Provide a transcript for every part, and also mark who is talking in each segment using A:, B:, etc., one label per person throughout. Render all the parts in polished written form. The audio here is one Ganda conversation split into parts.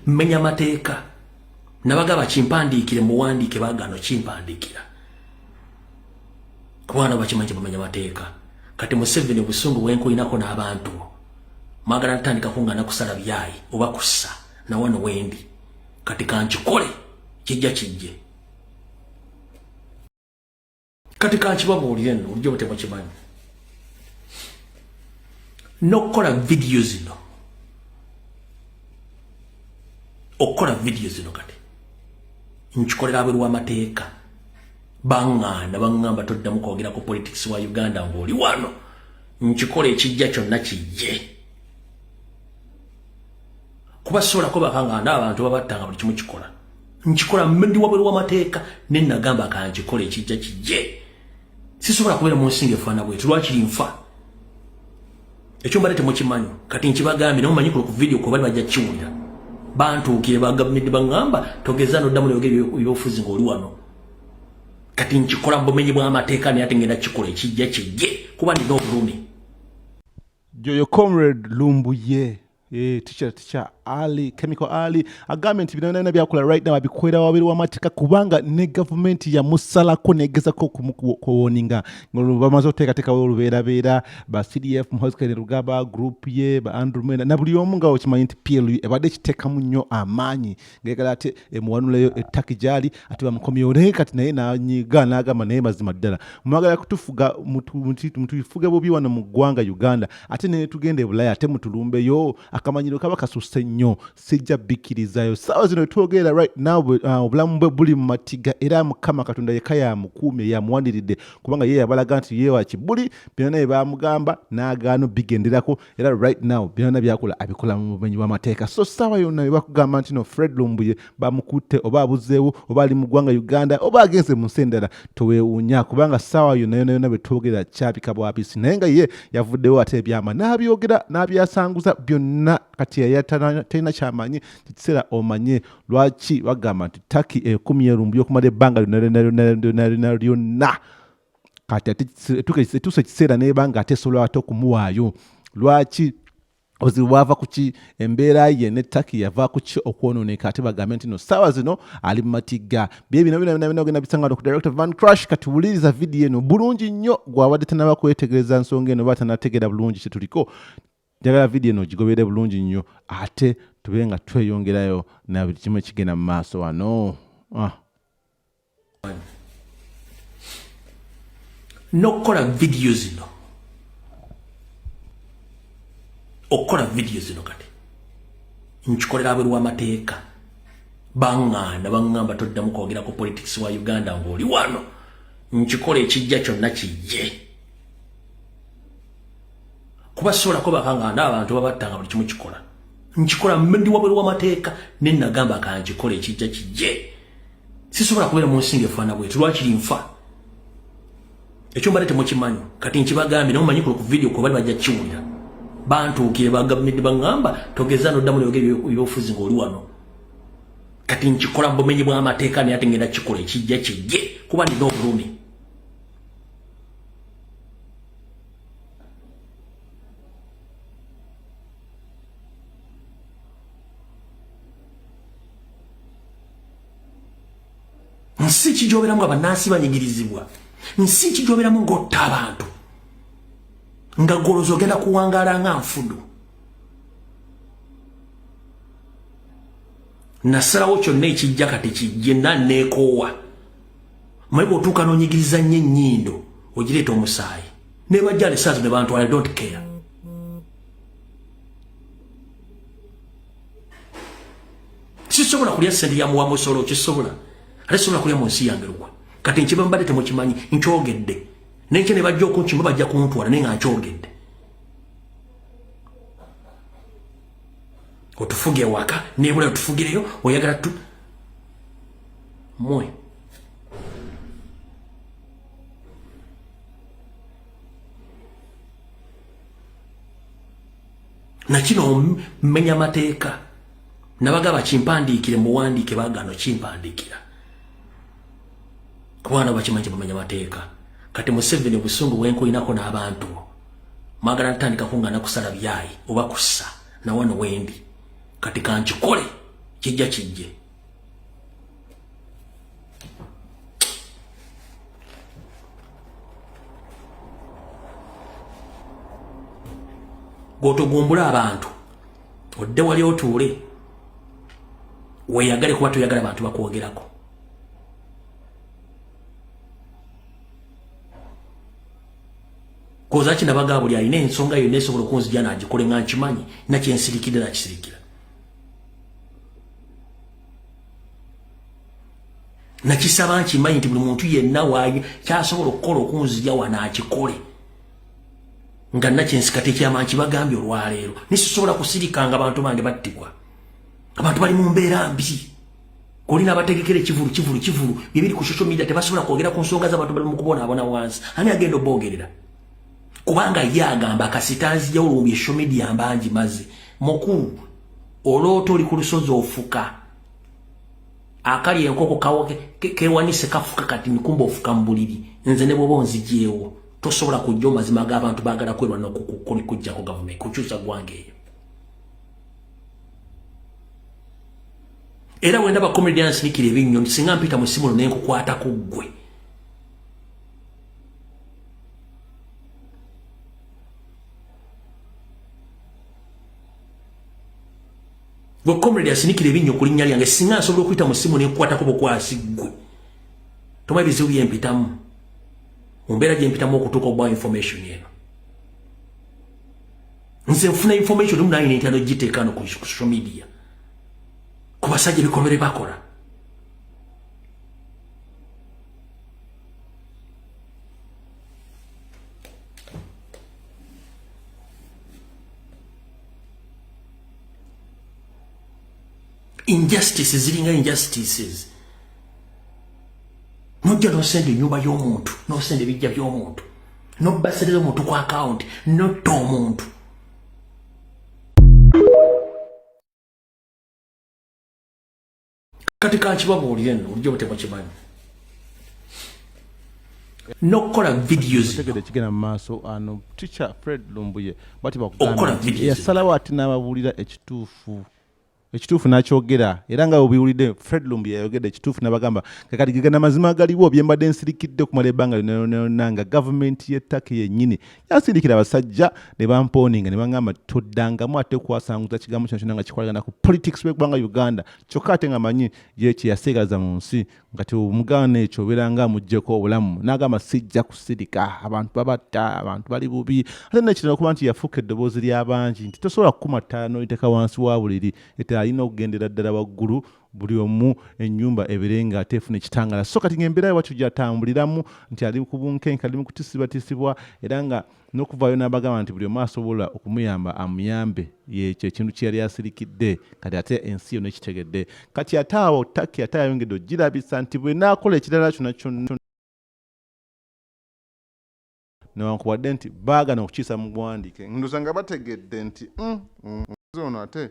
A: mmenya mateeka nabagaba chimpandikire muwandike bagano chimpandikira kubana bachimanyi bamenya mateeka kati Museveni busungu wenko inako n'abantu magana ntandika kungana kusala byayi oba kussa na wano wendi kati kanchikole kijja kijje kati kanchibabuulire nno olyo butemo kimanyi nokola videos zino okola videos zino kati nchikolera abirwa mateeka bangana bangamba toddamu kwogera ku politics wa Uganda ngoli wano nchikole ekijja kyonna kijje kuba sola ko bakanga abantu babattanga buli kimu kikola nchikola mmendi wabirwa mateeka nenna gamba kanchikole ekijja kijje sisobola kubeera mu nsinge fana bwe tulwakiri nfa ekyo mbalete mu kimanyi kati nkibagambi namumanyi ku video ko bali bajja kiwulira bantuukire bagambidde bangamba togeza noddamu n'oyogera ebyobufuzi ng'oli wano kati nchikola mbumenyi bw'amateeka naye ate ngenda kikola ekijja kijje kuba ndina obulumi
B: Joyo Comrade Lumbuye teacher Ali Chemical Ali agament binana byakula right now abikwera wabiri wa matika kubanga ne government ya musalako negeza ko kuwoninga ngolo bamazo teka olubera bera ba CDF muhoskere rugaba group ye ba Andrew Mena na buli omunga okimanyi PLU ebade kiteka munyo amanyi ngekala ate emuwanuleyo etakijali ate bamukomyore kati naye na nyiga nagama naye mazima ddala mwagala kutufuga mutu ifuga bobi wana mu gwanga Uganda ate ne tugende bulaya ate mutulumbe yo akamanyiro kaba kasuse nnyo sijja bikirizayo sawa zino twogera right now obulamu bwe buli mu matiga era Mukama Katonda yekaya mukuumye yamuwandiridde kubanga yeye abalaga nti yeye wa kibuli byonna bamugamba n'agaano bigenderako era right now byonna byakola abikola mu bumenyi bw'amateeka so sawa yonna bakugamba nti no Fred Lumbuye bamukutte oba abuzeewo oba ali mu ggwanga Uganda oba agenze mu nsendera toweewuunya kubanga sawa yonna bwe twogera kyabika bwapisi naye nga ye yavuddewo ate ebyama n'abyogera n'abyasanguza byonna kati yatana chamanyi kiseera omanye lwaki bagamba nti Taki 10 Lumbuye okumala ebbanga lyonna kati tuse kiseera n'ebanga ate sobola ate okumuwaayo lwaki oziwava kuki embeera ye ne Taki yava kuki okwononeka ate bagambe nti no sawa zino ali matiga bye bino ogenda bisanga ku Director Van Crush kati wuliriza video eno bulungi nnyo gwawadde tanaba kwetegereza nsonga eno batanategera bulungi kyetuliko njagala video eno gigobere bulungi nnyo ate tubenga tweyongerayo na buli kimu kigenda mu maaso wano
A: nokola videos zino okola videos zino kati nchikolera abirwa mateeka bangamba toddamu kwogera ku politics wa Uganda ng'oli wano nchikola ekijja kyonna kijje kuba sola ko bakanga abantu babattanga buli kimu kikola nchikola mmendi wabirwa mateeka nenna gamba kanchikola ekijja kijje sisobola kubeera mu nsinge fana bwe tulwakiri nfa ekyo mbalete mu kimanyi kati nkibagambi namumanyi ku video ko bali bajja kiwulira bantuukire bagambidde bangamba togeza noddamu n'oyogera ebyobufuzi ng'oli wano kati nchikola mbumenyi bw'amateeka naye ate ngenda kikola ekijja kijje kuba ndina obulumi nsi kijoberamu abannansi banyigirizibwa nsi kijoberamu ng'otta abantu nga golozo ogenda kuwangaala nga nfudu nasalawo kyonna ekijja kati kijje nanneekoowa maye bw'otuuka n'onyigiriza nnyo ennyindo ogireeta omusaayi ne bajja lesaazo ne bantwala don't care sisobola kulya ssente ya muwa musolo kisobola ate sobola kulya mu nsi yange lugwa kati nkiba mbadde temukimanyi nkyogedde nekyo ne bajja okunkima bajja kuntwala naye nga nkyogedde otufuge waka nebula otufugireyo oyagala tu mwe nakino mmenya mateeka nabagaba kimpandiikire muwandiike bagano kimpandikira kubana bakimanyi bamenya mateeka kati Museveni busungu wenko inako n'abantu magala ntandika kungana kusala byayi oba kussa na wano wendi kati kanchikole kijja kijje. Gotogumbula abantu odde wali otuule weyagale kuba toyagala abantu bakwogerako. Koza kina baga buli alina ensonga yonna esobola okunzija n'agikole nga nkimanyi nakyensirikidde nakisirikira. Nakisaba nkimanyi nti buli muntu yenna waaye kyasobola okukola okunzija wano akikole. Nga nakyensika tekyama nkibagambye olwaleero. Nisisobola kusirikanga abantu bange battibwa. Abantu bali mu mbeera mbi. Kolina abategekera ekivulu bibiri ku social media tebasobola kwogera ku nsonga z'abantu bali mu kubonaabona wansi. Ani agenda oboogerera? Kubanga ye agamba kasitazi yawulumbye social media mbangi maze. Mukulu olooto oli ku lusozi ofuka. Akali enkoko kawo kewanise kafuka kati mikumba ofuka mu buliri. Nze ne bwoba onzijeewo. Tosobola kujja mazima g'abantu baagala kwerwa n'okujjako gavumenti kukyusa ggwanga eyo. Era wenda ba comedians nikire ebinnyonyi singa mpita mu ssimu ne nkukwata ku ggwe. Gwe comedians nikire ebinnyonyi ku linnya lyange singa nsobola okuyita mu ssimu ne nkukwatako bukwasi ggwe. Toma ebizibu byempitamu. Umbera je mpitamu okutuuka okubawa information yeno. Nze nfuna information lumu nayo n'entalo giteeka no ku social media. Ku basajja ebikolwa bakola. Injustices ziringa injustices. Nojja nosenda ennyumba y'omuntu, nosenda ebijja by'omuntu, nobasereza omuntu ku account, notta omuntu. Kati kankibabuulire nno olijja obutekwa kimanyi. Nokukola videos.
B: Tegede kigenda mu maaso ano teacher Fred Lumbuye bati
A: bakugamba
B: yasalawo ati n'ababuulira ekituufu n'akyogera era nga obiwulidde Fred Lumbuye yayogedde ekituufu n'abagamba kakati gigana mazima galiwo bye mbadde nsirikidde okumala ebbanga lyonna nga gavumenti y'ettaka yennyini yasindikira abasajja ne bampooninga ne bangamba toddangamu ate okwasanguza kigambo kino kyonna nga kikwalagana ku politics w'eggwanga Uganda kyokka ate nga manyi ye kye yaseegaza mu nsi nga omuganda ekyo obeera nga amuggyeko obulamu n'agamba sijja kusirika abantu babatta abantu bali bubi ate nekirala okuba nti yafuuka eddoboozi ly'abangi nti tosobola kukuma ttaala n'oliteeka wansi wa buliri alina okugendera ddala waggulu buli omu ennyumba ebirenga ate efuna ekitangala so kati ng'embeera yo bwatyo gy'atambuliramu nti ali ku bunkenke ali mu kutisibwatisibwa era nga n'okuvaayo n'abagamba nti buli omu asobola okumuyamba amuyambe yekyo ekintu kye yali asirikidde kati ate ensi yonna ekitegedde kati ate awo ttaki ate ayongedde ogirabisa nti bwe naakola ekirala kyonna kyonna newankubadde nti baagana okukiisa mu buwandiike ndoza nga bategedde nti ono ate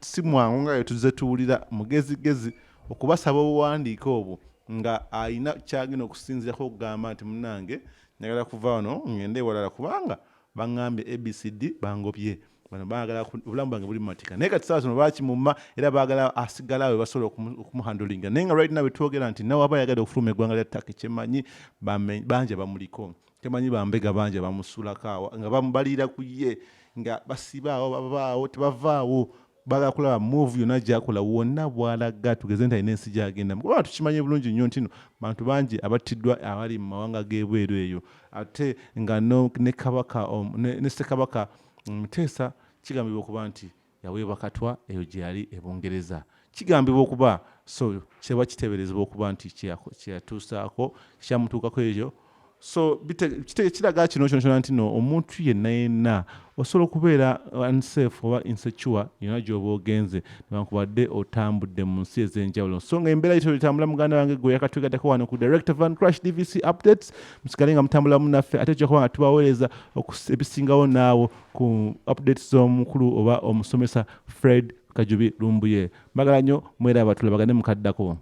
B: si mwangu nga yetuze tuwulira mugezigezi okubasaba obuwandiike obwo nga ayina kyagenda okusinzirako okugamba nti munnange njagala kuva wano ngende ewalala kubanga baŋŋambye ABCD bangobye bano baagala obulamu bwange buli mu mateeka naye kati saawa zino baakimumma era baagala asigala awo basobola okumuhandolinga naye nga right now betwogera nti nawe aba ayagala okufuluma eggwanga lya ttaka kyemanyi bangi bamuliko temanyi bambega bangi bamusuulako awo nga bamubaliira ku ye nga basibaawo babaawo tebavaawo baagala kulaba move yonna gy'akola wonna bw'alaga tugeze nti alina ensi gy'agenda kuba tukimanye bulungi nnyo nti no bantu bangi abattiddwa abali mu mawanga g'ebweru eyo ate nga ne kabaka ne ssekabaka Muteesa kigambibwa okuba nti yaweebwa katwa eyo gye yali e Bungereza kigambibwa okuba so kyeba kiteeberezebwa okuba nti kyeyatuusaako kyamutuukako ekyo so kiraga kino kyona nti no omuntu yenna osobola okubeera unsafe oba insecure yonna gy'oba ogenze newankubadde otambudde mu nsi ez'enjawulo so nga embeera yityo litambula muganda wange gwe yakatwegattako wano ku Director Van Crash DVC updates musigale nga mutambula munnaffe ate kyokuba nga tubaweereza ebisingawo naawo ku updates z'omukulu oba omusomesa Fred Kajubi Lumbuye mbagala nnyo mwera abatulabagane mukaddako